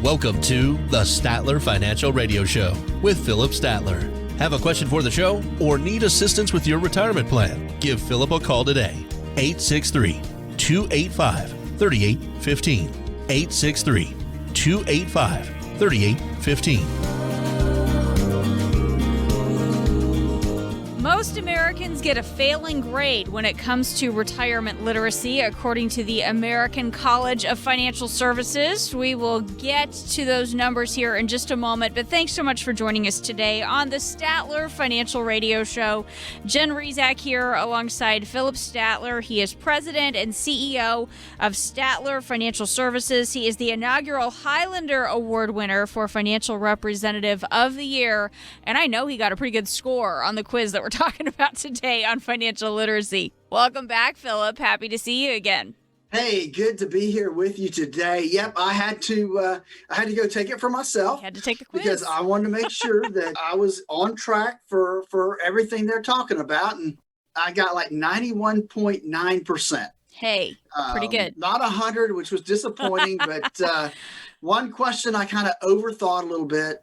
Welcome to the Statler Financial Radio Show with Philip Statler. Have a question for the show or need assistance with your retirement plan? Give Philip a call today. 863-285-3815. 863-285-3815. Most Americans get a failing grade when it comes to retirement literacy, according to the American College of Financial Services. We will get to those numbers here in just a moment, but thanks so much for joining us today on the Statler Financial Radio Show. Jen Rezac here alongside Philip Statler. He is president and CEO of Statler Financial Services. He is the inaugural Highlander Award winner for Financial Representative of the Year, and I know he got a pretty good score on the quiz that we're talking about today on financial literacy. Welcome back, Philip. Happy to see you again. Hey, good to be here with you today. Yep, I had to go take it for myself. You had to take the quiz because I wanted to make sure that I was on track for everything they're talking about, and I got like 91.9%. Hey, pretty good. Not 100, which was disappointing, but one question I kind of overthought a little bit.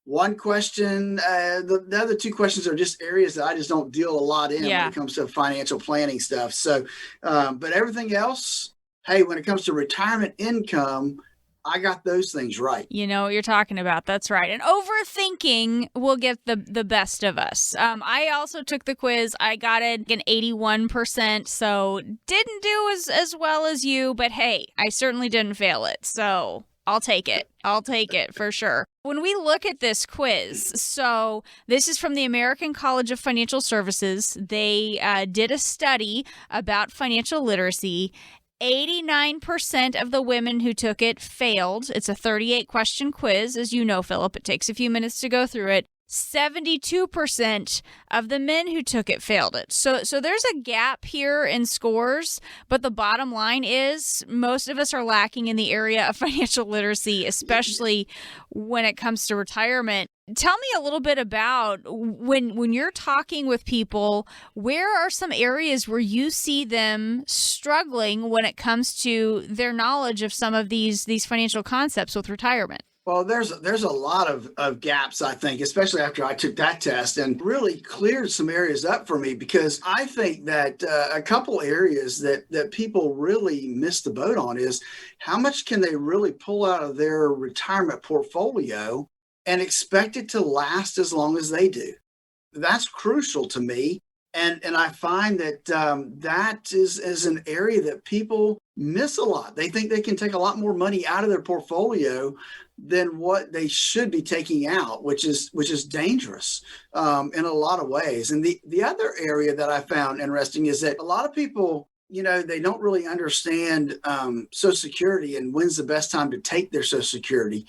One question, the other two questions are just areas that I just don't deal a lot in when it comes to financial planning stuff. So, but everything else, hey, when it comes to retirement income, I got those things right. You know what you're talking about. That's right. And overthinking will get the best of us. I also took the quiz. I got it an 81%, so didn't do as well as you, but hey, I certainly didn't fail it. So I'll take it. I'll take it for sure. When we look at this quiz, so this is from the American College of Financial Services. They did a study about financial literacy. 89% of the women who took it failed. It's a 38-question quiz. As you know, Philip, it takes a few minutes to go through it. 72% of the men who took it failed it. So there's a gap here in scores, but the bottom line is most of us are lacking in the area of financial literacy, especially when it comes to retirement. Tell me a little bit about when you're talking with people, where are some areas where you see them struggling when it comes to their knowledge of some of these financial concepts with retirement? Well, there's a lot of gaps, I think, especially after I took that test, and really cleared some areas up for me, because I think that a couple areas that people really miss the boat on is how much can they really pull out of their retirement portfolio and expect it to last as long as they do. That's crucial to me. And I find that that is an area that people miss a lot. They think they can take a lot more money out of their portfolio than what they should be taking out, which is dangerous in a lot of ways. And the other area that I found interesting is that a lot of people, they don't really understand Social Security and when's the best time to take their Social Security.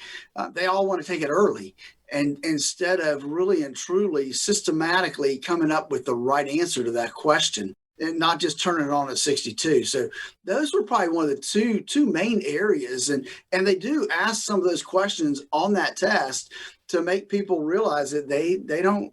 They all want to take it early. And instead of really and truly systematically coming up with the right answer to that question, and not just turning it on at 62. So those were probably one of the two main areas. And they do ask some of those questions on that test to make people realize that a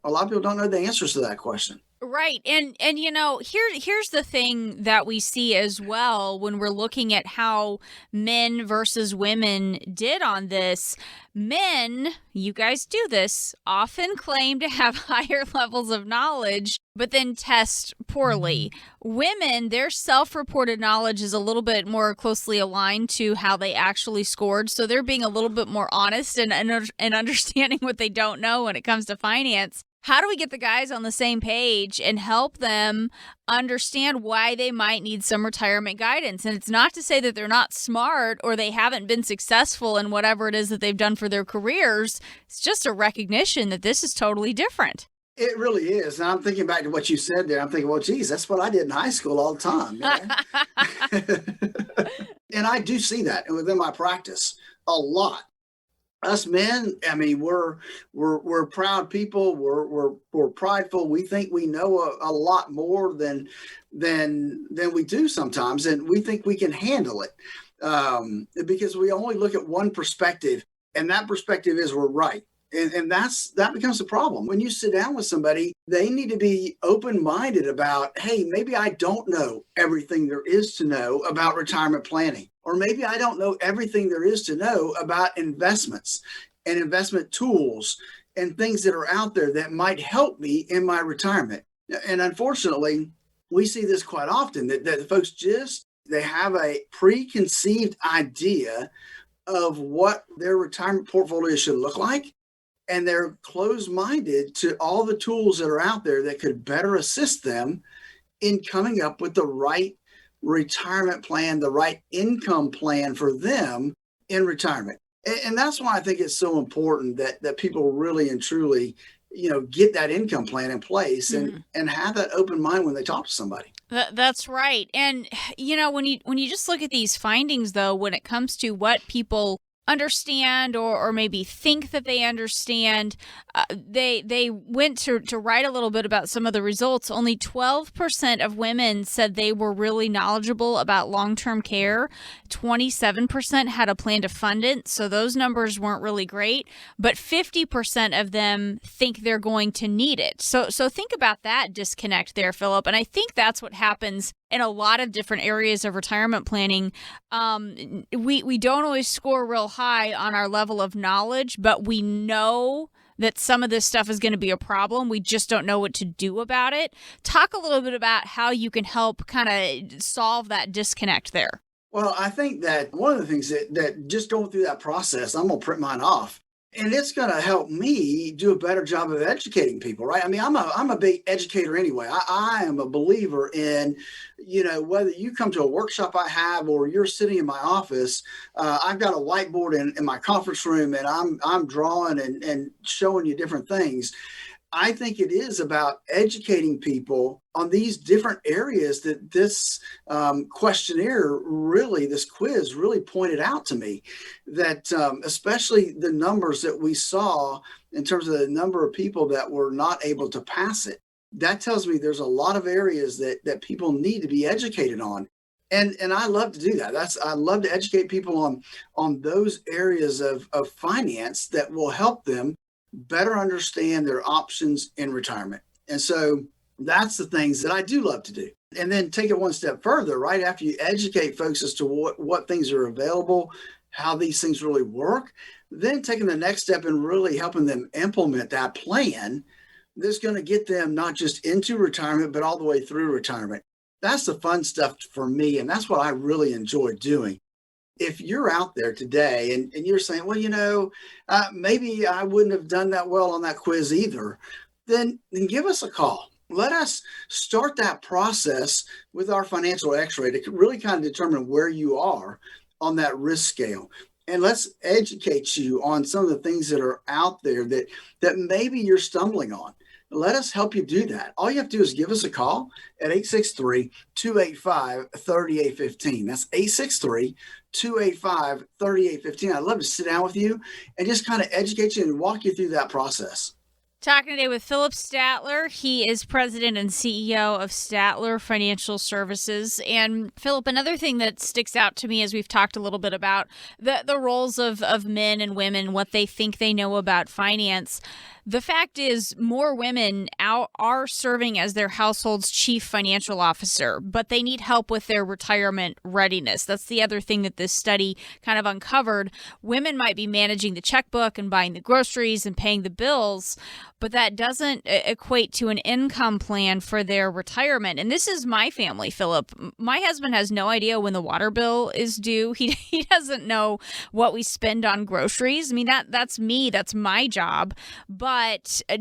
lot of people don't know the answers to that question. Right. And here's the thing that we see as well when we're looking at how men versus women did on this. Men, you guys do this, often claim to have higher levels of knowledge, but then test poorly. Women, their self-reported knowledge is a little bit more closely aligned to how they actually scored. So they're being a little bit more honest and understanding what they don't know when it comes to finance. How do we get the guys on the same page and help them understand why they might need some retirement guidance? And it's not to say that they're not smart or they haven't been successful in whatever it is that they've done for their careers. It's just a recognition that this is totally different. It really is. And I'm thinking back to what you said there. I'm thinking, well, geez, that's what I did in high school all the time. And I do see that within my practice a lot. Us men, I mean, we're proud people. We're prideful. We think we know a lot more than we do sometimes, and we think we can handle it because we only look at one perspective, and that perspective is we're right. And that becomes a problem. When you sit down with somebody, they need to be open-minded about, hey, maybe I don't know everything there is to know about retirement planning, or maybe I don't know everything there is to know about investments and investment tools and things that are out there that might help me in my retirement. And unfortunately, we see this quite often, that folks they have a preconceived idea of what their retirement portfolio should look like. And they're closed-minded to all the tools that are out there that could better assist them in coming up with the right retirement plan, the right income plan for them in retirement. And that's why I think it's so important that people really and truly, get that income plan in place and have that open mind when they talk to somebody. That's right. And, when you just look at these findings, though, when it comes to what people understand or maybe think that they understand, they went to write a little bit about some of the results. Only 12% of women said they were really knowledgeable about long-term care. 27% had a plan to fund it, so those numbers weren't really great. But 50% of them think they're going to need it. So think about that disconnect there, Philip. And I think that's what happens in a lot of different areas of retirement planning. We don't always score real high on our level of knowledge, but we know that some of this stuff is going to be a problem. We just don't know what to do about it. Talk a little bit about how you can help kind of solve that disconnect there. Well, I think that one of the things that just going through that process, I'm going to print mine off. And it's going to help me do a better job of educating people, right? I mean, I'm a big educator anyway. I am a believer in, whether you come to a workshop I have or you're sitting in my office, I've got a whiteboard in my conference room and I'm drawing and showing you different things. I think it is about educating people on these different areas that this questionnaire this quiz really pointed out to me, that especially the numbers that we saw in terms of the number of people that were not able to pass it. That tells me there's a lot of areas that people need to be educated on. And I love to do that. I love to educate people on those areas of finance that will help them better understand their options in retirement. And so that's the things that I do love to do. And then take it one step further, right after you educate folks as to what things are available, how these things really work, then taking the next step and really helping them implement that plan that's going to get them not just into retirement, but all the way through retirement. That's the fun stuff for me. And that's what I really enjoy doing. If you're out there today and you're saying, well, maybe I wouldn't have done that well on that quiz either, then give us a call. Let us start that process with our financial x-ray to really kind of determine where you are on that risk scale. And let's educate you on some of the things that are out there that maybe you're stumbling on. Let us help you do that. All you have to do is give us a call at 863-285-3815. That's 863-285-3815. I'd love to sit down with you and just kind of educate you and walk you through that process. Talking today with Philip Statler. He is president and CEO of Statler Financial Services. And Philip, another thing that sticks out to me as we've talked a little bit about the roles of men and women, what they think they know about finance. The fact is, more women are serving as their household's chief financial officer, but they need help with their retirement readiness. That's the other thing that this study kind of uncovered. Women might be managing the checkbook and buying the groceries and paying the bills, but that doesn't equate to an income plan for their retirement. And this is my family, Philip. My husband has no idea when the water bill is due. He doesn't know what we spend on groceries. I mean, that's me. That's my job. But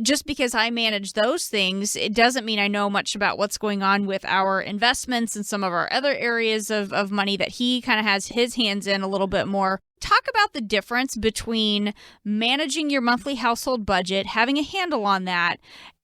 just because I manage those things, it doesn't mean I know much about what's going on with our investments and some of our other areas of money that he kind of has his hands in a little bit more. Talk about the difference between managing your monthly household budget, having a handle on that,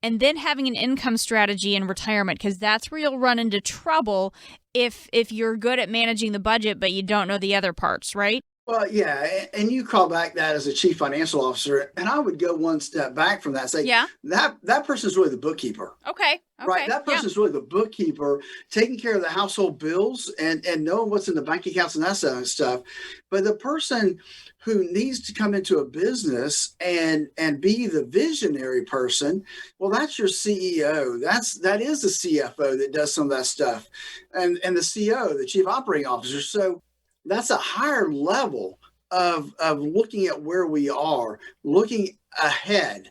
and then having an income strategy in retirement, because that's where you'll run into trouble if you're good at managing the budget, but you don't know the other parts, right? Well, yeah, and you call back that as a chief financial officer, and I would go one step back from that and say, Yeah. that person is really the bookkeeper. Okay. Right. That person is really the bookkeeper, taking care of the household bills and knowing what's in the bank accounts and that sort of stuff. But the person who needs to come into a business and be the visionary person, well, that's your CEO. That is the CFO that does some of that stuff, and the CEO, the chief operating officer. So that's a higher level of looking at where we are, looking ahead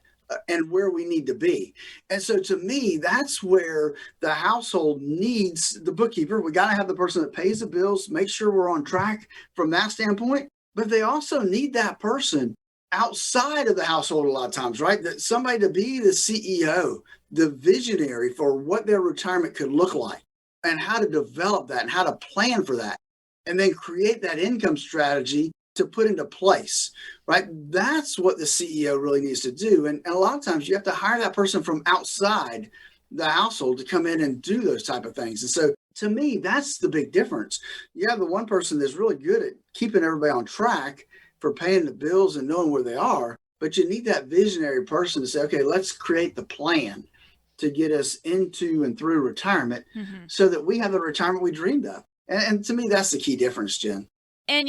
and where we need to be. And so to me, that's where the household needs the bookkeeper. We got to have the person that pays the bills, make sure we're on track from that standpoint. But they also need that person outside of the household a lot of times, right? That somebody to be the CEO, the visionary for what their retirement could look like and how to develop that and how to plan for that. And then create that income strategy to put into place, right? That's what the CEO really needs to do. And a lot of times you have to hire that person from outside the household to come in and do those type of things. And so to me, that's the big difference. You have the one person that's really good at keeping everybody on track for paying the bills and knowing where they are, but you need that visionary person to say, okay, let's create the plan to get us into and through retirement so that we have the retirement we dreamed of. And to me, that's the key difference, Jen. And,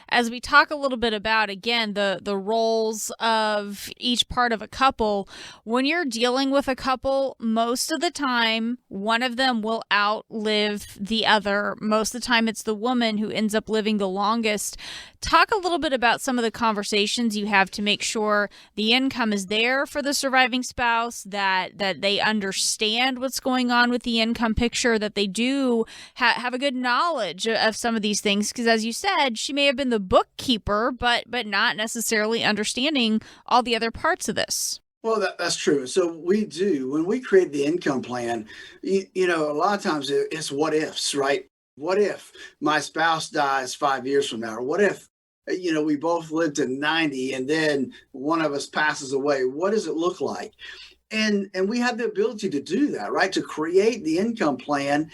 as we talk a little bit about, again, the roles of each part of a couple, when you're dealing with a couple, most of the time, one of them will outlive the other. Most of the time, it's the woman who ends up living the longest. Talk a little bit about some of the conversations you have to make sure the income is there for the surviving spouse, that they understand what's going on with the income picture, that they do have a good knowledge of some of these things. Because as you said, she may have been the bookkeeper, but not necessarily understanding all the other parts of this. Well, that's true. So we do, when we create the income plan, a lot of times it's what ifs, right? What if my spouse dies 5 years from now? Or what if, we both live to 90 and then one of us passes away? What does it look like? And we have the ability to do that, right? To create the income plan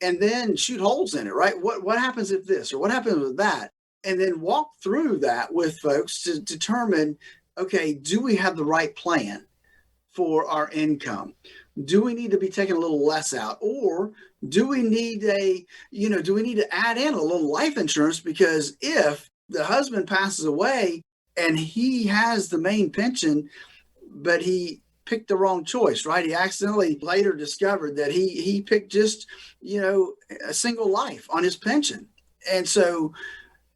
and then shoot holes in it, right? What happens if this, or what happens with that? And then walk through that with folks to determine, okay, do we have the right plan for our income? Do we need to be taking a little less out? Or do we need to add in a little life insurance? Because if the husband passes away and he has the main pension, but he picked the wrong choice, right? He accidentally later discovered that he picked just, a single life on his pension. And so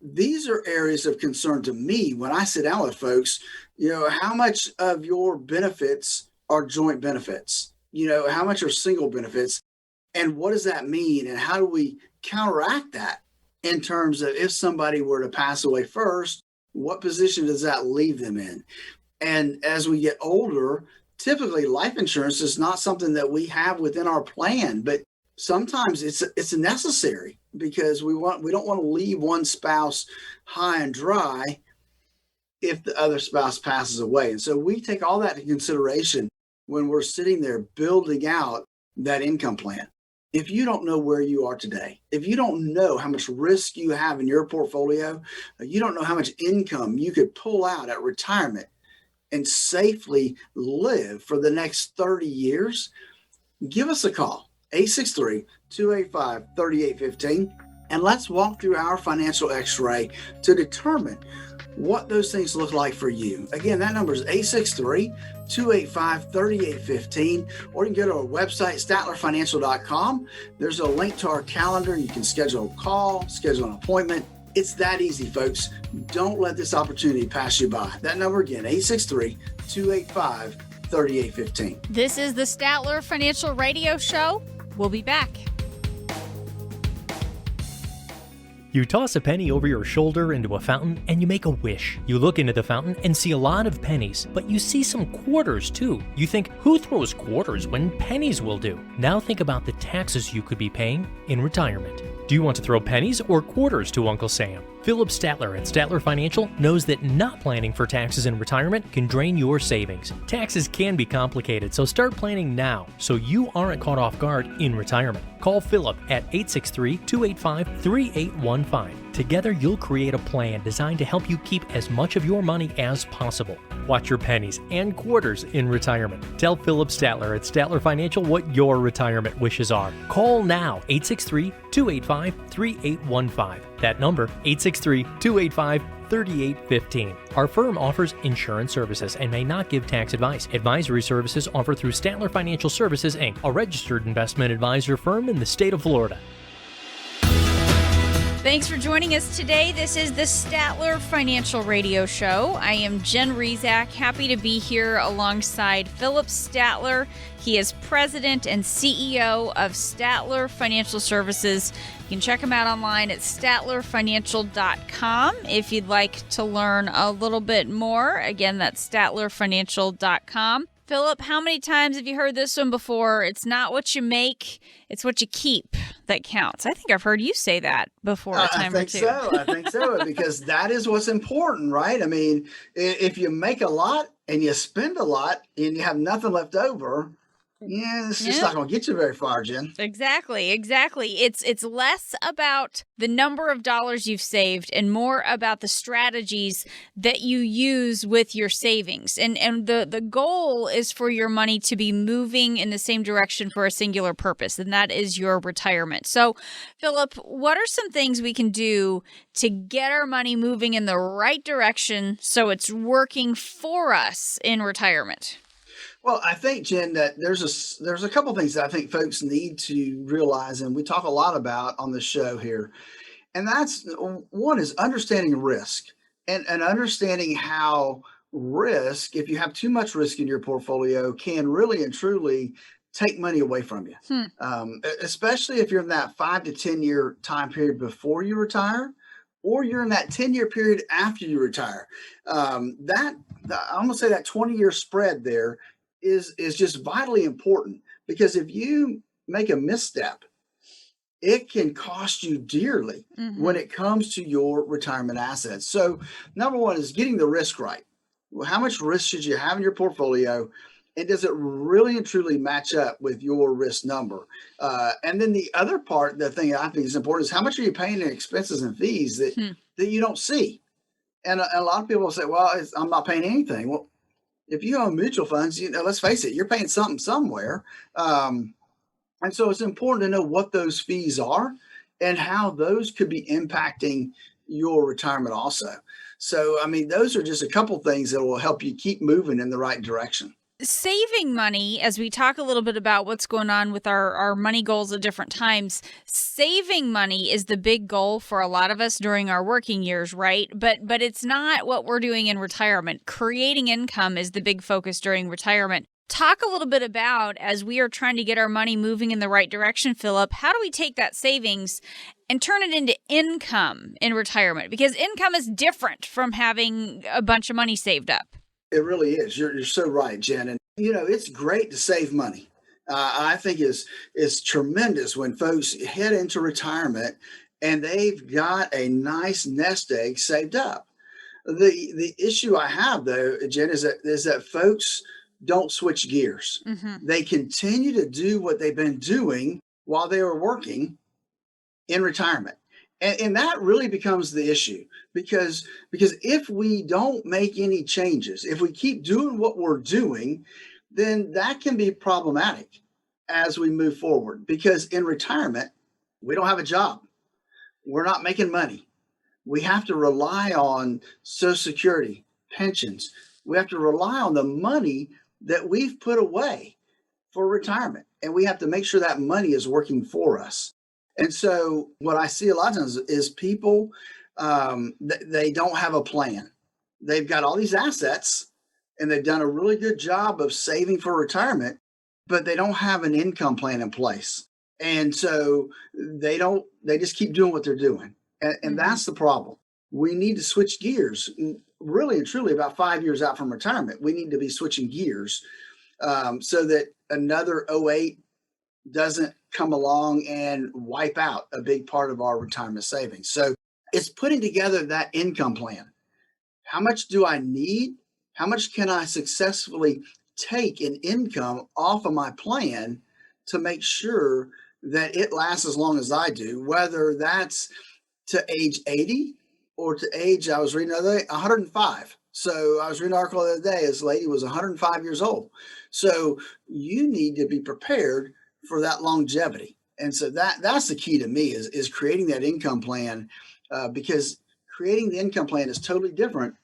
these are areas of concern to me when I sit down with folks. How much of your benefits are joint benefits? How much are single benefits? And what does that mean? And how do we counteract that in terms of if somebody were to pass away first, what position does that leave them in? And as we get older, typically life insurance is not something that we have within our plan, but sometimes it's necessary because we don't want to leave one spouse high and dry if the other spouse passes away. And so we take all that into consideration when we're sitting there building out that income plan. If you don't know where you are today, if you don't know how much risk you have in your portfolio, you don't know how much income you could pull out at retirement and safely live for the next 30 years, give us a call, 863-285-3815, and let's walk through our financial x-ray to determine what those things look like for you. Again, that number is 863-285-3815, or you can go to our website, statlerfinancial.com. There's a link to our calendar. You can schedule a call, schedule an appointment. It's that easy, folks. Don't let this opportunity pass you by. That number again, 863-285-3815. This is the Statler Financial Radio Show. We'll be back. You toss a penny over your shoulder into a fountain and you make a wish. You look into the fountain and see a lot of pennies, but you see some quarters too. You think, who throws quarters when pennies will do? Now think about the taxes you could be paying in retirement. Do you want to throw pennies or quarters to Uncle Sam? Philip Statler at Statler Financial knows that not planning for taxes in retirement can drain your savings. Taxes can be complicated, so start planning now so you aren't caught off guard in retirement. Call Philip at 863-285-3815 Together, you'll create a plan designed to help you keep as much of your money as possible. Watch your pennies and quarters in retirement. Tell Philip Statler at Statler Financial what your retirement wishes are. Call now, 863-285-3815. That number, 863-285-3815. Our firm offers insurance services and may not give tax advice. Advisory services offered through Statler Financial Services, Inc., a registered investment advisor firm in the state of Florida. Thanks for joining us today. This is the Statler Financial Radio Show. I am Jen Rezac, happy to be here alongside Philip Statler. He is president and CEO of Statler Financial Services. You can check him out online at statlerfinancial.com if you'd like to learn a little bit more. Again, that's statlerfinancial.com. Philip, how many times have you heard this one before? It's not what you make, it's what you keep that counts. I think I've heard you say that before a time or two. I think so, because that is what's important, right? I mean, if you make a lot and you spend a lot and you have nothing left over, it's just not going to get you very far, Jen. Exactly. It's less about the number of dollars you've saved and more about the strategies that you use with your savings. And the goal is for your money to be moving in the same direction for a singular purpose, and that is your retirement. So, Philip, what are some things we can do to get our money moving in the right direction so it's working for us in retirement? Well, I think, Jen, that there's a couple things that I think folks need to realize, and we talk a lot about on the show here. And that's one is understanding risk and understanding how risk, if you have too much risk in your portfolio, can really and truly take money away from you. Especially if you're in that 5 to 10 year time period before you retire, or you're in that 10-year period after you retire. I'm going to say that 20-year spread there is just vitally important, because if you make a misstep, it can cost you dearly when it comes to your retirement assets. So number one is getting the risk right. Well, how much risk should you have in your portfolio? And does it really and truly match up with your risk number? And then the other part, the thing I think is important, is how much are you paying in expenses and fees that you don't see? And a lot of people say, well, I'm not paying anything. Well, if you own mutual funds, let's face it, you're paying something somewhere. And so it's important to know what those fees are and how those could be impacting your retirement also. So, I mean, those are just a couple things that will help you keep moving in the right direction. Saving money, as we talk a little bit about what's going on with our money goals at different times, saving money is the big goal for a lot of us during our working years, right? But it's not what we're doing in retirement. Creating income is the big focus during retirement. Talk a little bit about, as we are trying to get our money moving in the right direction, Philip, how do we take that savings and turn it into income in retirement? Because income is different from having a bunch of money saved up. It really is. You're so right, Jen. And, it's great to save money. I think is tremendous when folks head into retirement and they've got a nice nest egg saved up. The issue I have, though, Jen, is that folks don't switch gears. They continue to do what they've been doing while they were working in retirement. And that really becomes the issue, because if we don't make any changes, if we keep doing what we're doing, then that can be problematic as we move forward. Because in retirement, we don't have a job. We're not making money. We have to rely on Social Security, pensions. We have to rely on the money that we've put away for retirement. And we have to make sure that money is working for us. And so what I see a lot of times is people, they don't have a plan. They've got all these assets and they've done a really good job of saving for retirement, but they don't have an income plan in place. And so they just keep doing what they're doing. And that's the problem. We need to switch gears, really and truly about 5 years out from retirement. We need to be switching gears so that another 2008 doesn't come along and wipe out a big part of our retirement savings. So it's putting together that income plan. How much do I need? How much can I successfully take in income off of my plan to make sure that it lasts as long as I do, whether that's to age 80 or to age, I was reading the other day, 105. So I was reading an article the other day, this lady was 105 years old. So you need to be prepared for that longevity. And so that's the key to me is creating that income plan, because creating the income plan is totally different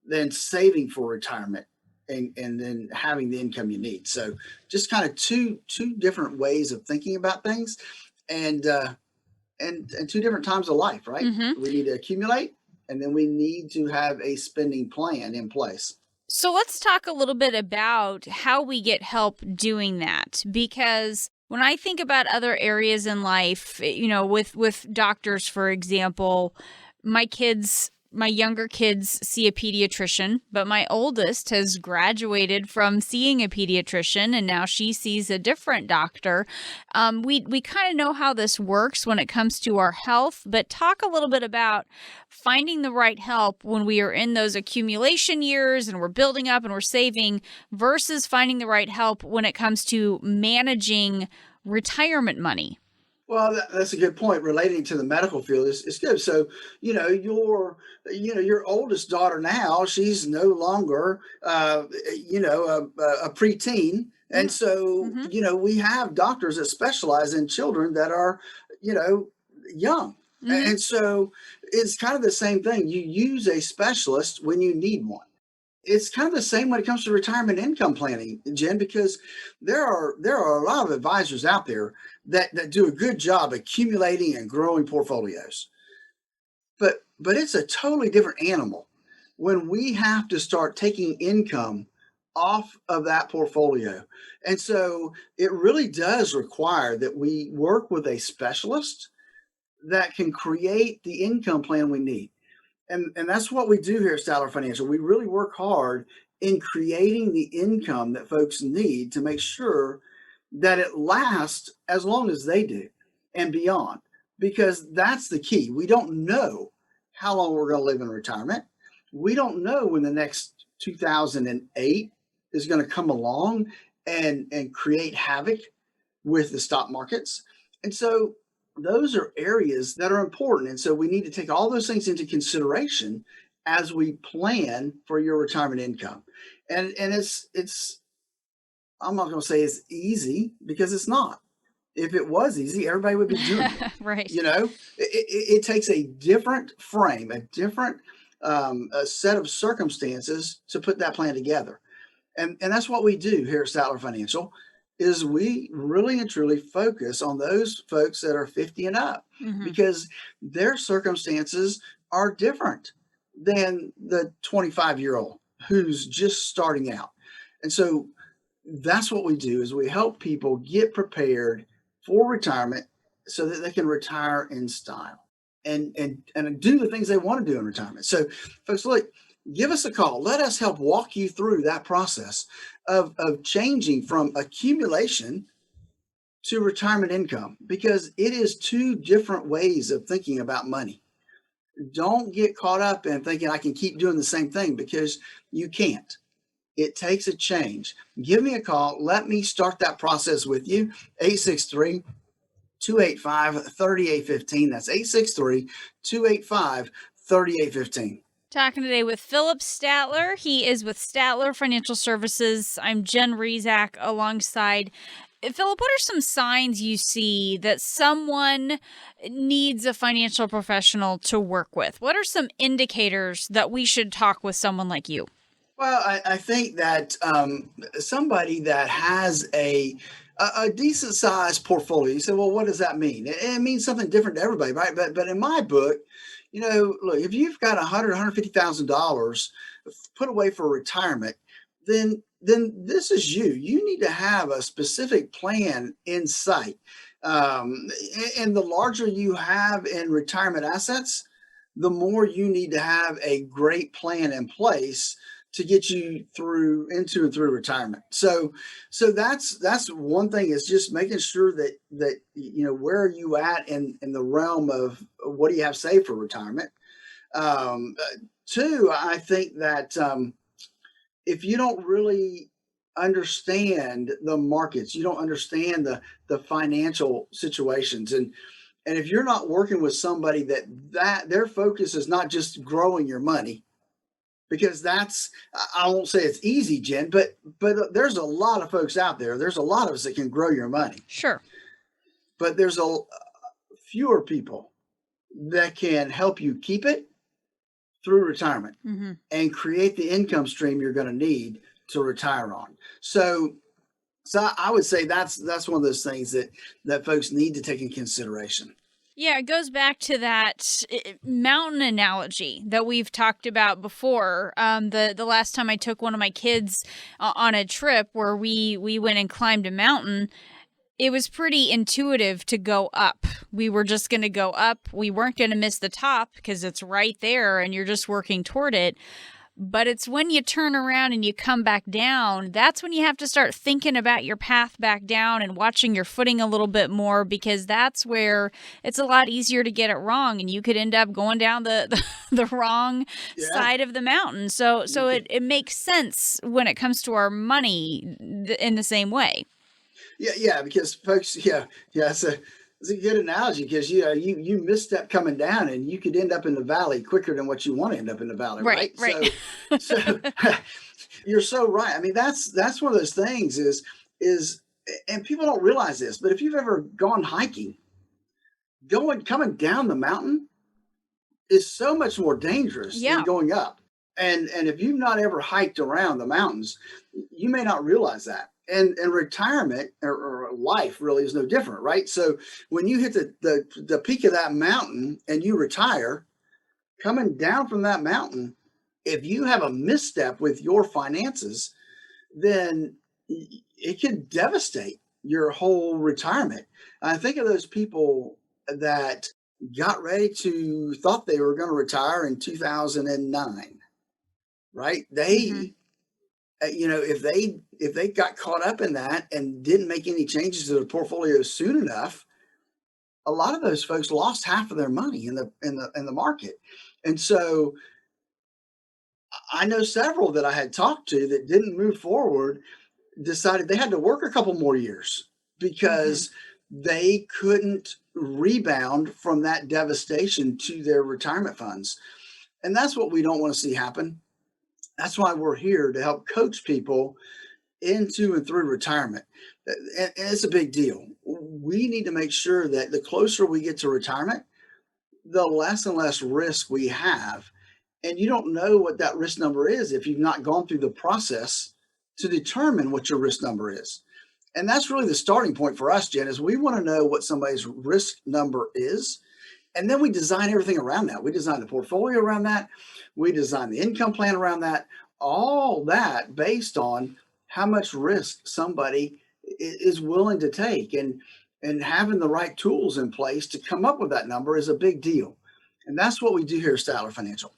than saving for retirement and then having the income you need. So just kind of two different ways of thinking about things, and two different times of life, right? Mm-hmm. We need to accumulate, and then we need to have a spending plan in place. So let's talk a little bit about how we get help doing that, because when I think about other areas in life, with doctors, for example, my younger kids see a pediatrician, but my oldest has graduated from seeing a pediatrician, and now she sees a different doctor. We kind of know how this works when it comes to our health, but talk a little bit about finding the right help when we are in those accumulation years and we're building up and we're saving versus finding the right help when it comes to managing retirement money. Well, that's a good point. Relating to the medical field is good. So, your oldest daughter now, she's no longer, a preteen. And so, Mm-hmm. We have doctors that specialize in children that are, young. Mm-hmm. And so it's kind of the same thing. You use a specialist when you need one. It's kind of the same when it comes to retirement income planning, Jen, because there are a lot of advisors out there that do a good job accumulating and growing portfolios. But it's a totally different animal when we have to start taking income off of that portfolio. And so it really does require that we work with a specialist that can create the income plan we need. And that's what we do here at Statler Financial. We really work hard in creating the income that folks need to make sure that it lasts as long as they do and beyond, because that's the key. We don't know how long we're going to live in retirement. We don't know when the next 2008 is going to come along and create havoc with the stock markets. And so those are areas that are important. And so we need to take all those things into consideration as we plan for your retirement income. And it's I'm not going to say it's easy, because it's not. If it was easy, everybody would be doing it. Right. It takes a different frame, a different a set of circumstances to put that plan together. And that's what we do here at Statler Financial, is we really and truly focus on those folks that are 50 and up, Mm-hmm. because their circumstances are different than the 25-year-old who's just starting out. And so that's what we do, is we help people get prepared for retirement so that they can retire in style and do the things they want to do in retirement. So folks, look, give us a call. Let us help walk you through that process of changing from accumulation to retirement income, because it is two different ways of thinking about money. Don't get caught up in thinking I can keep doing the same thing, because you can't. It takes a change. Give me a call. Let me start that process with you. 863-285-3815. That's 863-285-3815. Talking today with Philip Statler. He is with Statler Financial Services. I'm Jen Rezac alongside. Philip, what are some signs you see that someone needs a financial professional to work with? What are some indicators that we should talk with someone like you? Well, I think that somebody that has a decent sized portfolio, you say, well, what does that mean? It means something different to everybody, right? But in my book, look, if you've got $150,000 put away for retirement, then this is you. You need to have a specific plan in sight. And the larger you have in retirement assets, the more you need to have a great plan in place to get you through into and through retirement. So that's one thing, is just making sure that where are you at in the realm of what do you have saved for retirement. Two, I think that if you don't really understand the markets, you don't understand the financial situations, and And if you're not working with somebody that their focus is not just growing your money, because that's, I won't say it's easy, Jen, but there's a lot of folks out there. There's a lot of us that can grow your money. Sure. But there's fewer people that can help you keep it through retirement and create the income stream you're going to need to retire on. So I would say that's one of those things that folks need to take in consideration. Yeah, it goes back to that mountain analogy that we've talked about before. The last time I took one of my kids on a trip where we went and climbed a mountain, it was pretty intuitive to go up. We were just going to go up. We weren't going to miss the top because it's right there and you're just working toward it. But it's when you turn around and you come back down, that's when you have to start thinking about your path back down and watching your footing a little bit more, because that's where it's a lot easier to get it wrong and you could end up going down the wrong side of the mountain. So it makes sense when it comes to our money in the same way. Yeah, because folks, it's a good analogy, because you misstep coming down and you could end up in the valley quicker than what you want to end up in the valley, right? So you're so right. I mean, that's one of those things is and people don't realize this, but if you've ever gone hiking, coming down the mountain is so much more dangerous than going up. And if you've not ever hiked around the mountains, you may not realize that. And retirement or life really is no different, right? So when you hit the peak of that mountain and you retire, coming down from that mountain, if you have a misstep with your finances, then it could devastate your whole retirement. I think of those people that thought they were going to retire in 2009, right? If they got caught up in that and didn't make any changes to their portfolio soon enough, a lot of those folks lost half of their money in the market. And so I know several that I had talked to that didn't move forward, decided they had to work a couple more years because they couldn't rebound from that devastation to their retirement funds. And that's what we don't want to see happen. That's why we're here to help coach people into and through retirement. And it's a big deal. We need to make sure that the closer we get to retirement, the less and less risk we have. And you don't know what that risk number is if you've not gone through the process to determine what your risk number is. And that's really the starting point for us, Jen, is we want to know what somebody's risk number is. And then we design everything around that. We design the portfolio around that. We design the income plan around that. All that based on how much risk somebody is willing to take. And having the right tools in place to come up with that number is a big deal. And that's what we do here at Statler Financial.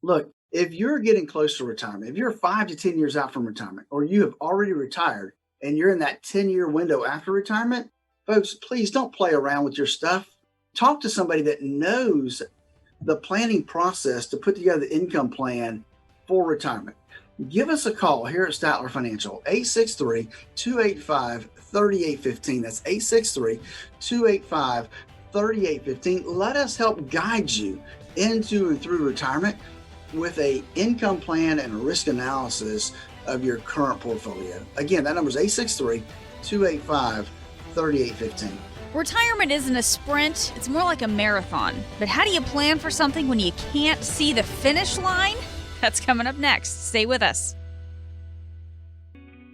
Look, if you're getting close to retirement, if you're 5 to 10 years out from retirement, or you have already retired and you're in that 10-year window after retirement, folks, please don't play around with your stuff. Talk to somebody that knows the planning process to put together the income plan for retirement. Give us a call here at Statler Financial, 863-285-3815. That's 863-285-3815. Let us help guide you into and through retirement with a income plan and a risk analysis of your current portfolio. Again, that number is 863-285-3815. Retirement isn't a sprint, it's more like a marathon. But how do you plan for something when you can't see the finish line? That's coming up next. Stay with us.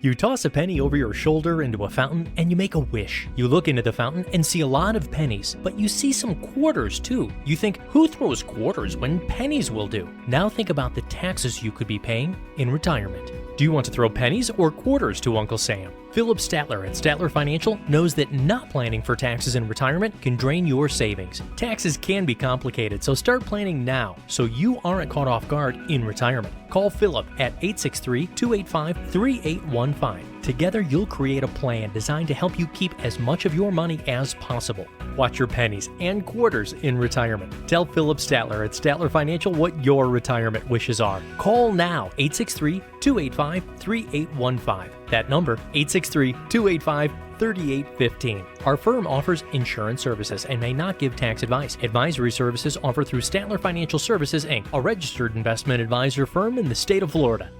You toss a penny over your shoulder into a fountain and you make a wish. You look into the fountain and see a lot of pennies, but you see some quarters too. You think, who throws quarters when pennies will do? Now think about the taxes you could be paying in retirement. Do you want to throw pennies or quarters to Uncle Sam? Philip Statler at Statler Financial knows that not planning for taxes in retirement can drain your savings. Taxes can be complicated, so start planning now so you aren't caught off guard in retirement. Call Philip at 863-285-3815. Together, you'll create a plan designed to help you keep as much of your money as possible. Watch your pennies and quarters in retirement. Tell Philip Statler at Statler Financial what your retirement wishes are. Call now, 863-285-3815. That number, 863-285-3815. 3815. Our firm offers insurance services and may not give tax advice. Advisory services offered through Statler Financial Services, Inc., a registered investment advisor firm in the state of Florida.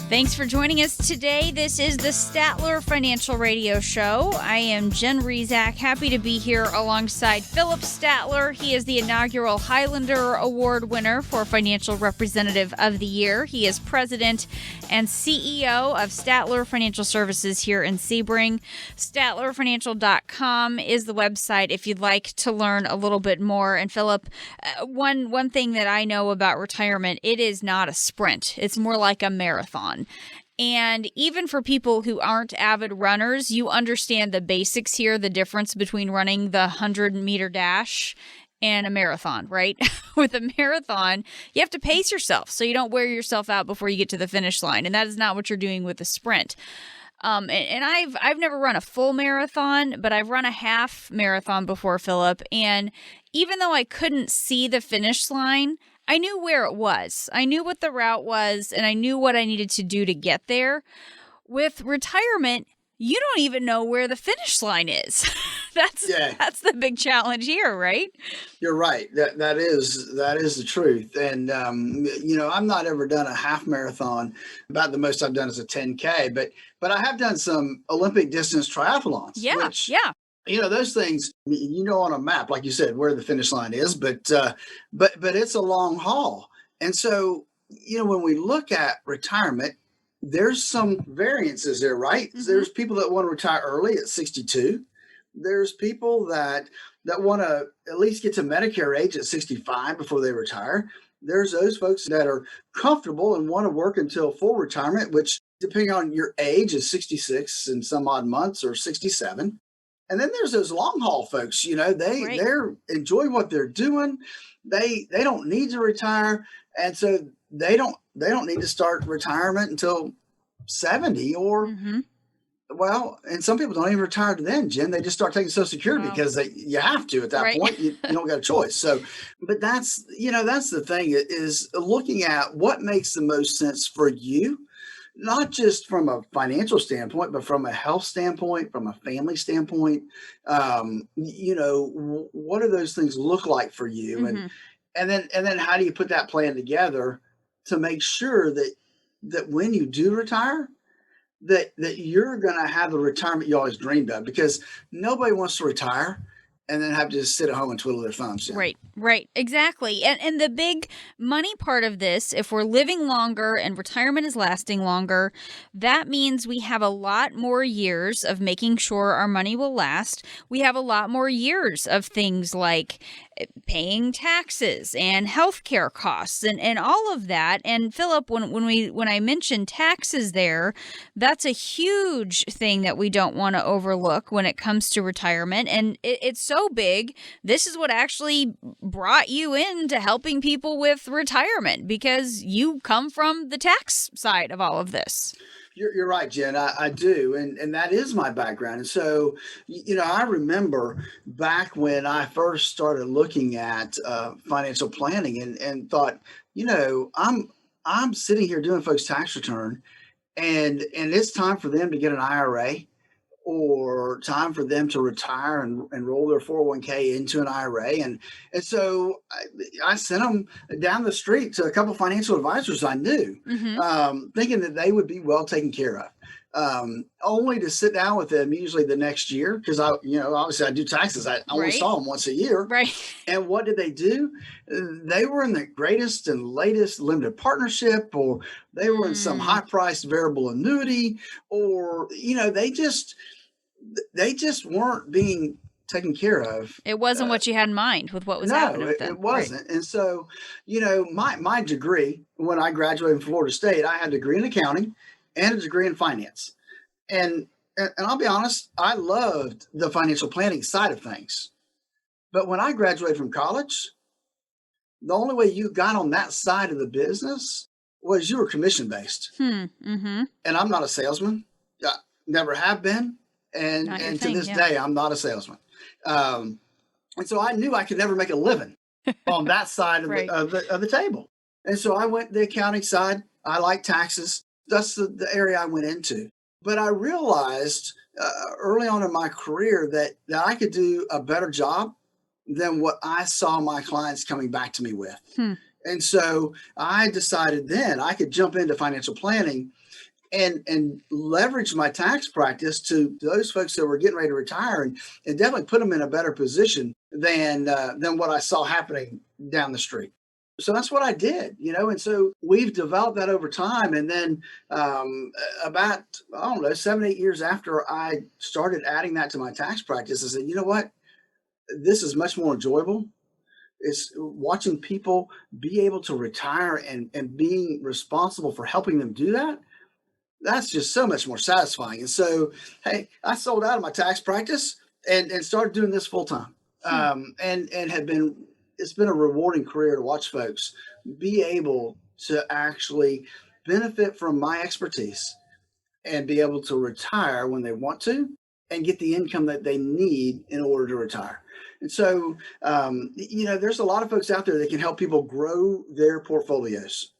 Thanks for joining us today. This is the Statler Financial Radio Show. I am Jen Rezac, happy to be here alongside Philip Statler. He is the inaugural Highlander Award winner for Financial Representative of the Year. He is president and CEO of Statler Financial Services here in Sebring. StatlerFinancial.com is the website if you'd like to learn a little bit more. And Philip, one thing that I know about retirement, it is not a sprint. It's more like a marathon. And even for people who aren't avid runners, you understand the basics here, the difference between running the 100-meter dash and a marathon, right? With a marathon, you have to pace yourself so you don't wear yourself out before you get to the finish line. And that is not what you're doing with a sprint. And I've never run a full marathon, but I've run a half marathon before, Philip. And even though I couldn't see the finish line, I knew where it was. I knew what the route was, and I knew what I needed to do to get there. With retirement, you don't even know where the finish line is. That's the big challenge here, right? You're right. That is the truth. And I've not ever done a half marathon. About the most I've done is a 10K, but I have done some Olympic distance triathlons. Yeah. Those things, on a map, like you said, where the finish line is, but it's a long haul. And so, when we look at retirement, there's some variances there, right? Mm-hmm. There's people that want to retire early at 62. There's people that want to at least get to Medicare age at 65 before they retire. There's those folks that are comfortable and want to work until full retirement, which depending on your age is 66 and some odd months or 67. And then there's those long haul folks, they're enjoy what they're doing. They don't need to retire. And so they don't need to start retirement until 70 or, and some people don't even retire to then, Jen. They just start taking Social Security because you have to at that point. You don't got a choice. So, but that's the thing is looking at what makes the most sense for you. Not just from a financial standpoint, but from a health standpoint, from a family standpoint, what do those things look like for you? Mm-hmm. And then how do you put that plan together to make sure that when you do retire, that you're going to have the retirement you always dreamed of, because nobody wants to retire and then have to just sit at home and twiddle their thumbs. Yeah. Right. Exactly. And the big money part of this, if we're living longer and retirement is lasting longer, that means we have a lot more years of making sure our money will last. We have a lot more years of things like paying taxes and healthcare costs and all of that. And Philip, when I mentioned taxes there, that's a huge thing that we don't want to overlook when it comes to retirement. And it's so big. This is what actually brought you into helping people with retirement, because you come from the tax side of all of this. You're right, Jen. I do. And that is my background. And so, I remember back when I first started looking at financial planning and thought, I'm sitting here doing folks' tax return and it's time for them to get an IRA or time for them to retire and roll their 401k into an IRA. And so I sent them down the street to a couple of financial advisors I knew, thinking that they would be well taken care of, only to sit down with them usually the next year. Because obviously I do taxes. I only saw them once a year. Right. And what did they do? They were in the greatest and latest limited partnership, or they were in some high priced variable annuity, or, they just weren't being taken care of. It wasn't what you had in mind with what was happening with them. It wasn't. Right. And so, my degree, when I graduated from Florida State, I had a degree in accounting and a degree in finance. And I'll be honest, I loved the financial planning side of things. But when I graduated from college, the only way you got on that side of the business was you were commission based. And I'm not a salesman. I never have been. And to this day, I'm not a salesman. And so I knew I could never make a living on that side of the table. And so I went the accounting side. I like taxes. That's the area I went into. But I realized early on in my career that I could do a better job than what I saw my clients coming back to me with. And so I decided then I could jump into financial planning and leverage my tax practice to those folks that were getting ready to retire and definitely put them in a better position than what I saw happening down the street. So that's what I did, and so we've developed that over time. And then about, I don't know, 7, 8 years after I started adding that to my tax practice, I said, you know what? This is much more enjoyable. It's watching people be able to retire and being responsible for helping them do that. That's just so much more satisfying. And so, hey, I sold out of my tax practice and started doing this full time. And it's been a rewarding career to watch folks be able to actually benefit from my expertise and be able to retire when they want to and get the income that they need in order to retire. And so, there's a lot of folks out there that can help people grow their portfolios.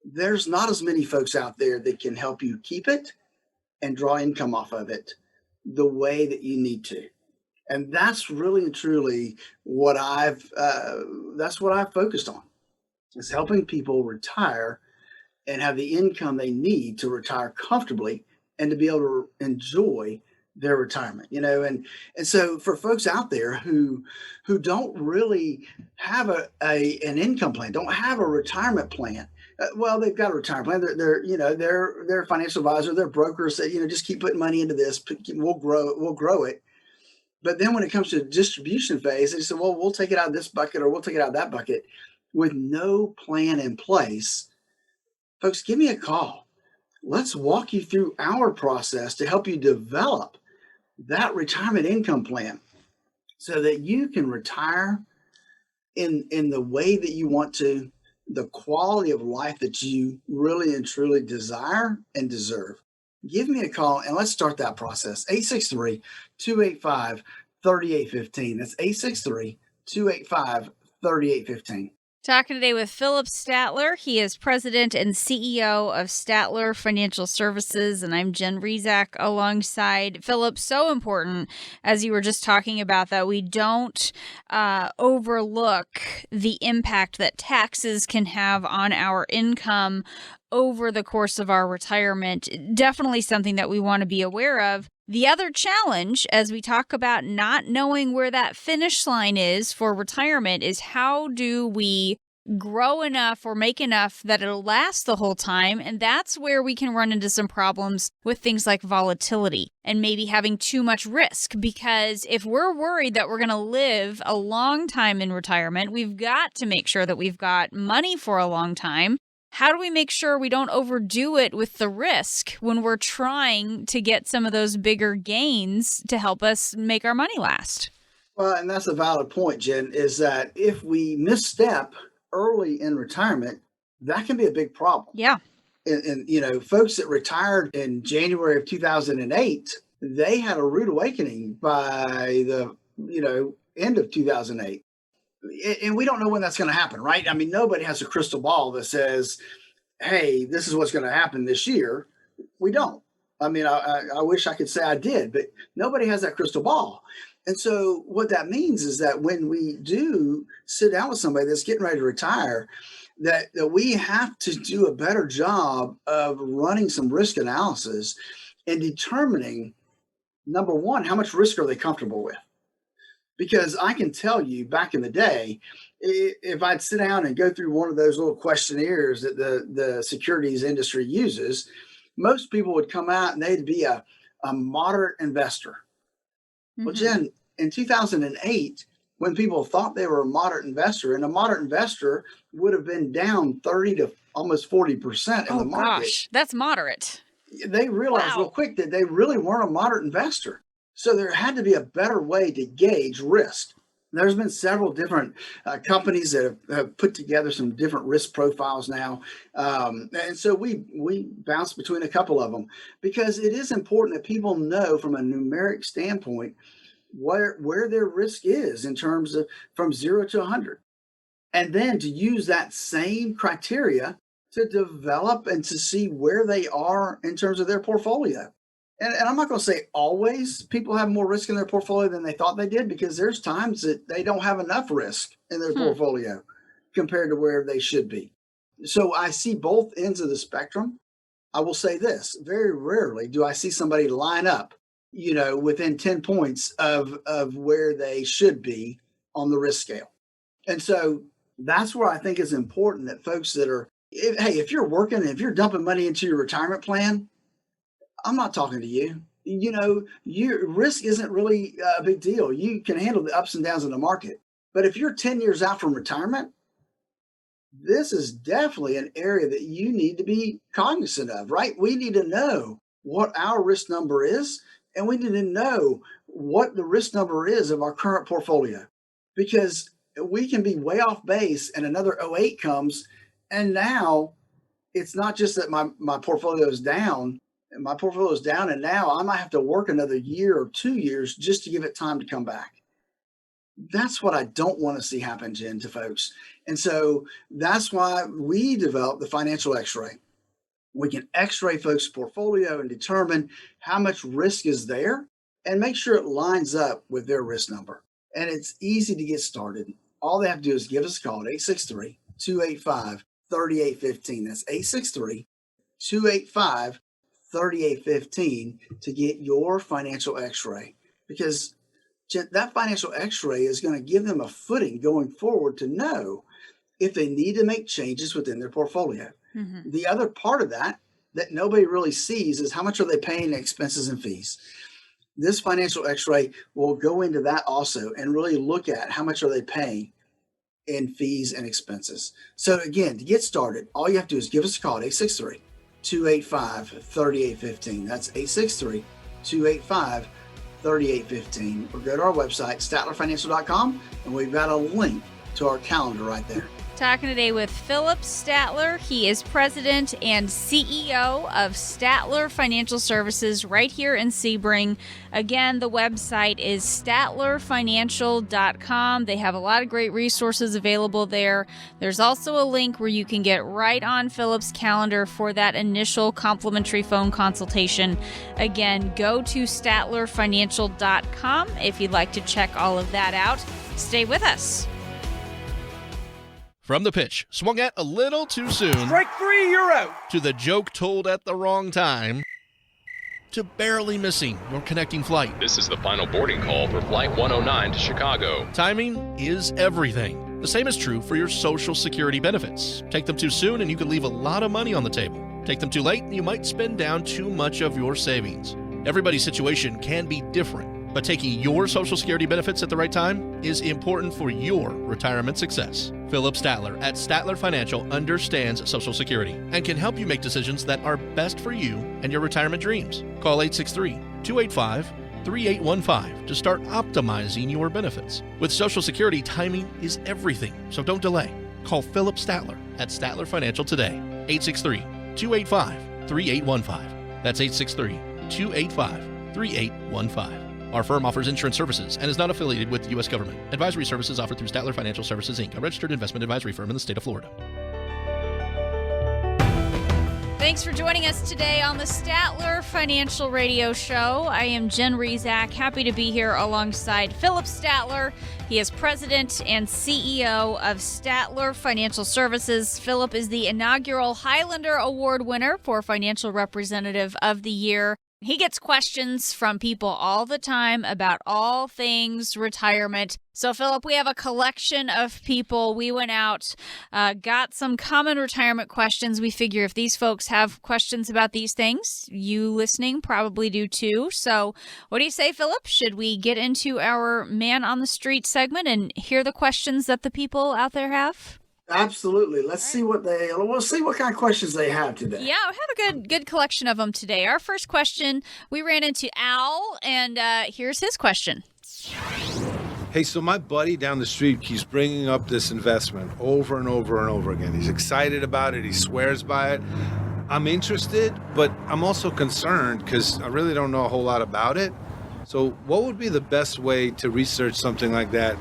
There's not as many folks out there that can help you keep it and draw income off of it the way that you need to. And that's really and truly what that's what I've focused on, is helping people retire and have the income they need to retire comfortably and to be able to enjoy their retirement, and so for folks out there who don't really have an income plan, don't have a retirement plan. Well, they've got a retirement plan. They're financial advisor, they're brokers that, just keep putting money into this, we'll grow it. But then when it comes to the distribution phase, they say, well, we'll take it out of this bucket or we'll take it out of that bucket with no plan in place. Folks, give me a call. Let's walk you through our process to help you develop that retirement income plan so that you can retire in the way that you want to, the quality of life that you really and truly desire and deserve. Give me a call and let's start that process. 863-285-3815. That's 863-285-3815. Talking today with Philip Statler. He is president and CEO of Statler Financial Services, and I'm Jen Rezac alongside Philip. So important, as you were just talking about, that we don't overlook the impact that taxes can have on our income over the course of our retirement. Definitely something that we want to be aware of. The other challenge, as we talk about not knowing where that finish line is for retirement, is how do we grow enough or make enough that it'll last the whole time? And that's where we can run into some problems with things like volatility and maybe having too much risk. Because if we're worried that we're going to live a long time in retirement, we've got to make sure that we've got money for a long time. How do we make sure we don't overdo it with the risk when we're trying to get some of those bigger gains to help us make our money last? Well, and that's a valid point, Jen, is that if we misstep early in retirement, that can be a big problem. Yeah. And folks that retired in January of 2008, they had a rude awakening by the, end of 2008. And we don't know when that's going to happen, right? I mean, nobody has a crystal ball that says, hey, this is what's going to happen this year. We don't. I mean, I wish I could say I did, but nobody has that crystal ball. And so what that means is that when we do sit down with somebody that's getting ready to retire, that we have to do a better job of running some risk analysis and determining, number one, how much risk are they comfortable with? Because I can tell you back in the day, if I'd sit down and go through one of those little questionnaires that the securities industry uses, most people would come out and they'd be a moderate investor. Mm-hmm. Well, Jen, in 2008, when people thought they were a moderate investor, and a moderate investor would have been down 30 to almost 40% in the market. Oh gosh, that's moderate. They realized real quick that they really weren't a moderate investor. So there had to be a better way to gauge risk. There's been several different companies that have put together some different risk profiles now. And so we bounce between a couple of them because it is important that people know from a numeric standpoint where their risk is in terms of from 0 to 100. And then to use that same criteria to develop and to see where they are in terms of their portfolio. And I'm not going to say always people have more risk in their portfolio than they thought they did, because there's times that they don't have enough risk in their portfolio compared to where they should be. So I see both ends of the spectrum. I will say this, very rarely do I see somebody line up, within 10 points of where they should be on the risk scale. And so that's where I think it's important that folks that are, if you're working, if you're dumping money into your retirement plan, I'm not talking to you. Your risk isn't really a big deal. You can handle the ups and downs of the market. But if you're 10 years out from retirement, this is definitely an area that you need to be cognizant of, right? We need to know what our risk number is, and we need to know what the risk number is of our current portfolio, because we can be way off base and another 08 comes, and now it's not just that my portfolio is down. My portfolio is down, and now I might have to work another year or 2 years just to give it time to come back. That's what I don't want to see happen, Jen, to folks. And so that's why we developed the financial x-ray. We can x-ray folks' portfolio and determine how much risk is there and make sure it lines up with their risk number. And it's easy to get started. All they have to do is give us a call at 863-285-3815. That's 863-285-3815 to get your financial x-ray, because that financial x-ray is going to give them a footing going forward to know if they need to make changes within their portfolio. Mm-hmm. The other part of that nobody really sees is how much are they paying in expenses and fees. This financial x-ray will go into that also and really look at how much are they paying in fees and expenses. So again, to get started, all you have to do is give us a call at 863-285-3815. That's 863-285-3815. Or go to our website, statlerfinancial.com, and we've got a link to our calendar right there. Talking today with Philip Statler. He is president and CEO of Statler Financial Services right here in Sebring. Again, the website is statlerfinancial.com. They have a lot of great resources available there. There's also a link where you can get right on Philip's calendar for that initial complimentary phone consultation. Again, go to statlerfinancial.com if you'd like to check all of that out. Stay with us. From the pitch, swung at a little too soon. Strike three, you're out. To the joke told at the wrong time. To barely missing your connecting flight. This is the final boarding call for Flight 109 to Chicago. Timing is everything. The same is true for your Social Security benefits. Take them too soon and you could leave a lot of money on the table. Take them too late and you might spend down too much of your savings. Everybody's situation can be different, but taking your Social Security benefits at the right time is important for your retirement success. Philip Statler at Statler Financial understands Social Security and can help you make decisions that are best for you and your retirement dreams. Call 863-285-3815 to start optimizing your benefits. With Social Security, timing is everything, so don't delay. Call Philip Statler at Statler Financial today. 863-285-3815. That's 863-285-3815. Our firm offers insurance services and is not affiliated with the U.S. government. Advisory services offered through Statler Financial Services, Inc., a registered investment advisory firm in the state of Florida. Thanks for joining us today on the Statler Financial Radio Show. I am Jen Rezac, happy to be here alongside Philip Statler. He is president and CEO of Statler Financial Services. Philip is the inaugural Highlander Award winner for Financial Representative of the Year. He gets questions from people all the time about all things retirement. So, Philip, we have a collection of people. We went out, got some common retirement questions. We figure if these folks have questions about these things, you listening probably do too. So what do you say, Philip? Should we get into our Man on the Street segment and hear the questions that the people out there have? Absolutely. We'll see what kind of questions they have today. Yeah, we have a good collection of them today. Our first question, we ran into Al, and here's his question. Hey, so my buddy down the street keeps bringing up this investment over and over and over again. He's excited about it. He swears by it. I'm interested, but I'm also concerned because I really don't know a whole lot about it. So what would be the best way to research something like that?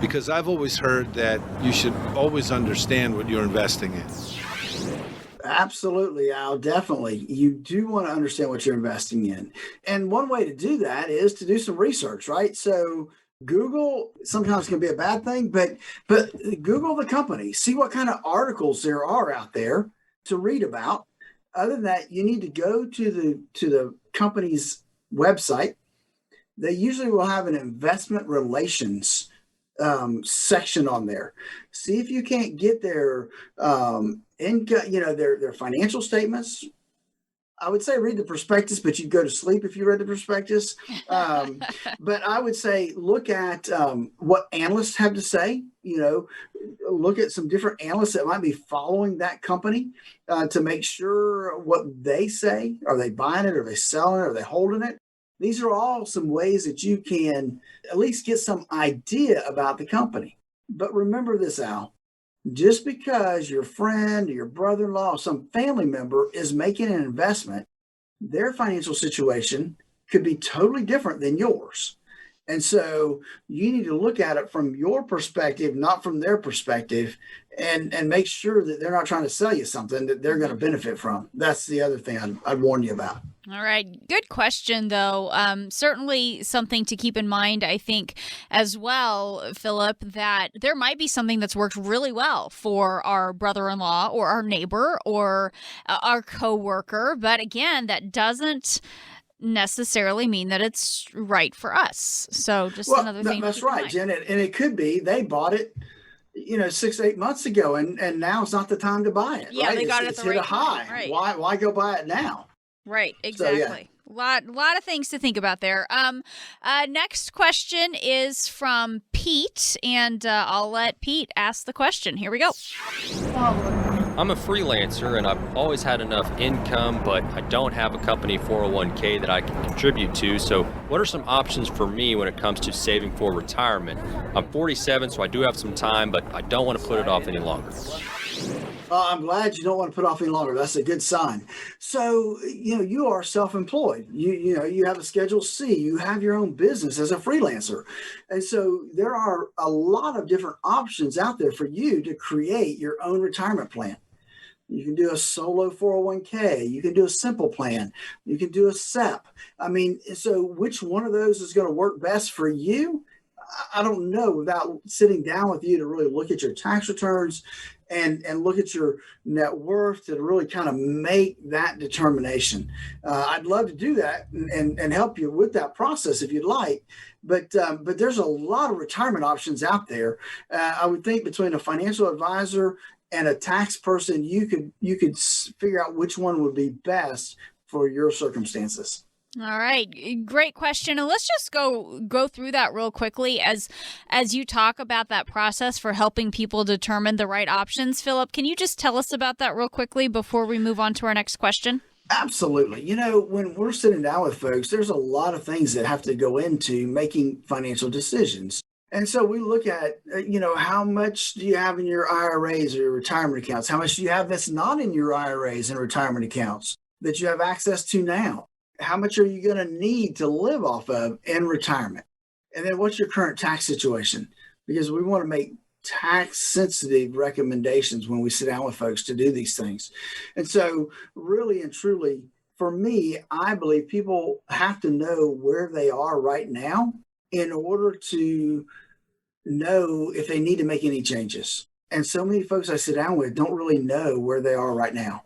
Because I've always heard that you should always understand what you're investing in. Absolutely, Al. Definitely. You do want to understand what you're investing in. And one way to do that is to do some research, right? So Google sometimes can be a bad thing, but Google the company, see what kind of articles there are out there to read about. Other than that, you need to go to the company's website. They usually will have an investment relations section on there. See if you can't get their income, their financial statements. I would say read the prospectus, but you'd go to sleep if you read the prospectus. But I would say look at what analysts have to say. Look at some different analysts that might be following that company to make sure what they say. Are they buying it? Are they selling it? Are they holding it? These are all some ways that you can at least get some idea about the company. But remember this, Al. Just because your friend or your brother-in-law or some family member is making an investment, their financial situation could be totally different than yours. And so you need to look at it from your perspective, not from their perspective, and make sure that they're not trying to sell you something that they're going to benefit from. That's the other thing I'd warn you about. All right. Good question, though. Certainly something to keep in mind, I think, as well, Philip, that there might be something that's worked really well for our brother-in-law or our neighbor or our coworker. But again, that doesn't necessarily mean that it's right for us. So just another thing. That's right, Jen. And it could be they bought it 6 to 8 months ago, and now it's not the time to buy it. Yeah, right? They got it at the right hit a high. Right. Why go buy it now? Right, exactly. So, yeah. Lot of things to think about there. Next question is from Pete, and I'll let Pete ask the question. Here we go. I'm a freelancer, and I've always had enough income, but I don't have a company 401k that I can contribute to. So what are some options for me when it comes to saving for retirement? I'm 47, so I do have some time, but I don't want to put it off any longer. I'm glad you don't want to put off any longer. That's a good sign. So, you are self-employed. You have a Schedule C. You have your own business as a freelancer. And so there are a lot of different options out there for you to create your own retirement plan. You can do a solo 401k. You can do a simple plan. You can do a SEP. So which one of those is going to work best for you? I don't know without sitting down with you to really look at your tax returns and look at your net worth to really kind of make that determination. I'd love to do that and help you with that process if you'd like. But there's a lot of retirement options out there. I would think between a financial advisor and a tax person, you could figure out which one would be best for your circumstances. All right. Great question. And let's just go through that real quickly as you talk about that process for helping people determine the right options. Philip, can you just tell us about that real quickly before we move on to our next question? Absolutely. When we're sitting down with folks, there's a lot of things that have to go into making financial decisions. And so we look at, how much do you have in your IRAs or your retirement accounts? How much do you have that's not in your IRAs and retirement accounts that you have access to now? How much are you going to need to live off of in retirement? And then what's your current tax situation? Because we want to make tax sensitive recommendations when we sit down with folks to do these things. And so really and truly, for me, I believe people have to know where they are right now in order to know if they need to make any changes. And so many folks I sit down with don't really know where they are right now.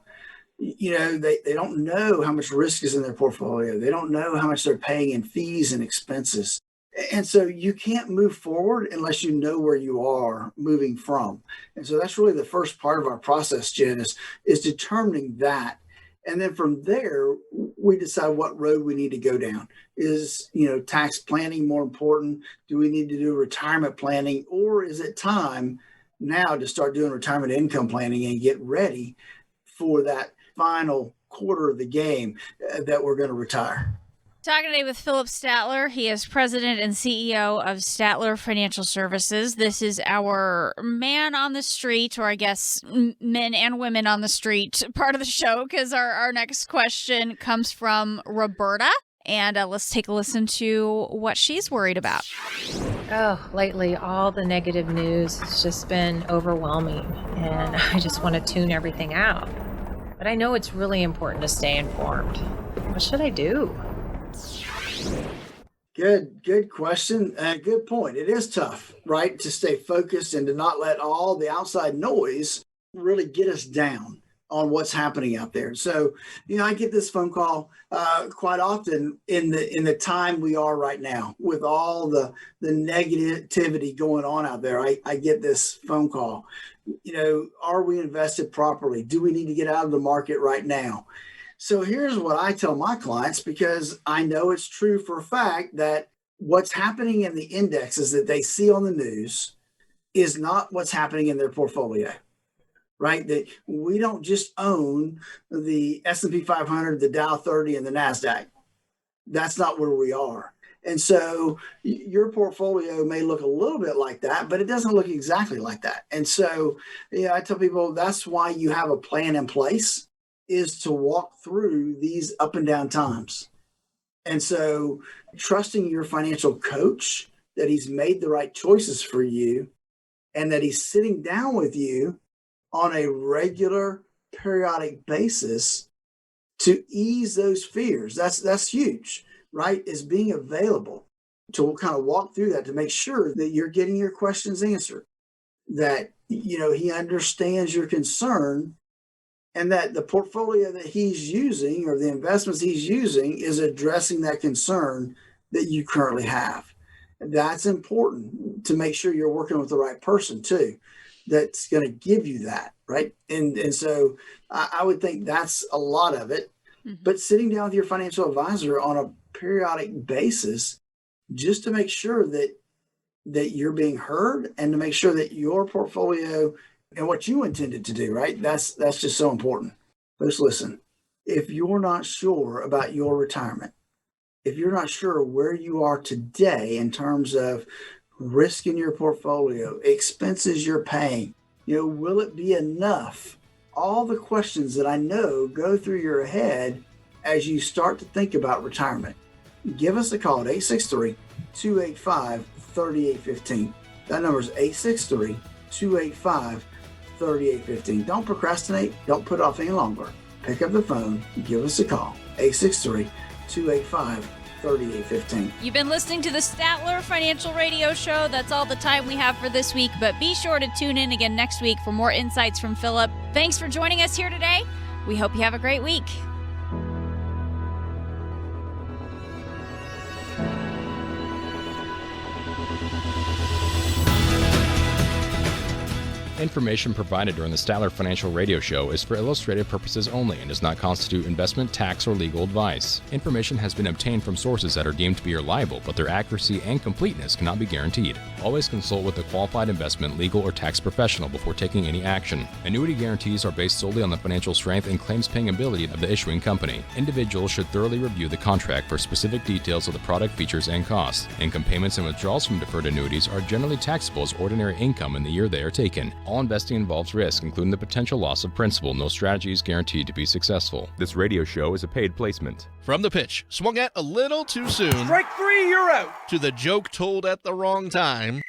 They don't know how much risk is in their portfolio. They don't know how much they're paying in fees and expenses. And so you can't move forward unless you know where you are moving from. And so that's really the first part of our process, Jen, is determining that. And then from there, we decide what road we need to go down. Is, tax planning more important? Do we need to do retirement planning? Or is it time now to start doing retirement income planning and get ready for that final quarter of the game that we're going to retire? Talking today with Philip Statler. He is president and CEO of Statler Financial Services. This is our man on the street, or I guess men and women on the street part of the show, because our next question comes from Roberta. And let's take a listen to what she's worried about. Oh, lately, all the negative news has just been overwhelming, and I just want to tune everything out. but I know it's really important to stay informed. What should I do? Good question. Good point. It is tough, right, to stay focused and to not let all the outside noise really get us down on what's happening out there. So, I get this phone call quite often in the time we are right now with all the negativity going on out there. I get this phone call. Are we invested properly? Do we need to get out of the market right now? So here's what I tell my clients, because I know it's true for a fact that what's happening in the indexes that they see on the news is not what's happening in their portfolio, right? That we don't just own the S&P 500, the Dow 30, and the NASDAQ. That's not where we are. And so your portfolio may look a little bit like that, but it doesn't look exactly like that. And so, I tell people that's why you have a plan in place, is to walk through these up and down times. And so trusting your financial coach that he's made the right choices for you and that he's sitting down with you on a regular periodic basis to ease those fears. That's huge, right? Is being available to kind of walk through that to make sure that you're getting your questions answered, that, he understands your concern, and that the portfolio that he's using or the investments he's using is addressing that concern that you currently have. And that's important to make sure you're working with the right person too, that's going to give you that, right? And so I would think that's a lot of it. Mm-hmm. But sitting down with your financial advisor on a periodic basis, just to make sure that you're being heard and to make sure that your portfolio and what you intended to do, right? That's just so important. Folks, listen, if you're not sure about your retirement, if you're not sure where you are today in terms of risk in your portfolio, expenses you're paying, will it be enough? All the questions that I know go through your head as you start to think about retirement. Give us a call at 863-285-3815. That number is 863-285-3815. Don't procrastinate. Don't put it off any longer. Pick up the phone. Give us a call. 863-285-3815. You've been listening to the Statler Financial Radio Show. That's all the time we have for this week, but be sure to tune in again next week for more insights from Philip. Thanks for joining us here today. We hope you have a great week. Information provided during the Statler Financial Radio Show is for illustrative purposes only and does not constitute investment, tax, or legal advice. Information has been obtained from sources that are deemed to be reliable, but their accuracy and completeness cannot be guaranteed. Always consult with a qualified investment, legal, or tax professional before taking any action. Annuity guarantees are based solely on the financial strength and claims-paying ability of the issuing company. Individuals should thoroughly review the contract for specific details of the product features and costs. Income payments and withdrawals from deferred annuities are generally taxable as ordinary income in the year they are taken. All investing involves risk, including the potential loss of principal. No strategy is guaranteed to be successful. This radio show is a paid placement. From the pitch, swung at a little too soon. Strike three, you're out. To the joke told at the wrong time.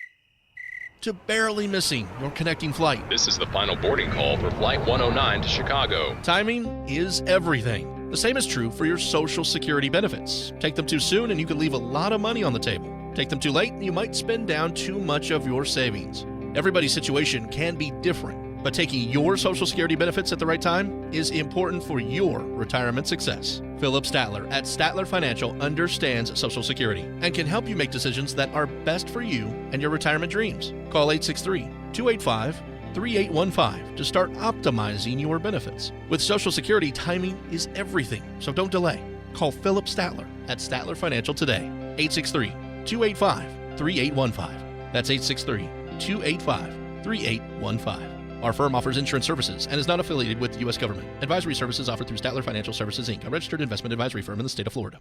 To barely missing your connecting flight. This is the final boarding call for Flight 109 to Chicago. Timing is everything. The same is true for your Social Security benefits. Take them too soon and you could leave a lot of money on the table. Take them too late and you might spend down too much of your savings. Everybody's situation can be different, but taking your Social Security benefits at the right time is important for your retirement success. Philip Statler at Statler Financial understands Social Security and can help you make decisions that are best for you and your retirement dreams. Call 863-285-3815 to start optimizing your benefits. With Social Security, timing is everything, so don't delay. Call Philip Statler at Statler Financial today. 863-285-3815. That's 863-285-3815. Our firm offers insurance services and is not affiliated with the U.S. government. Advisory services offered through Statler Financial Services, Inc., a registered investment advisory firm in the state of Florida.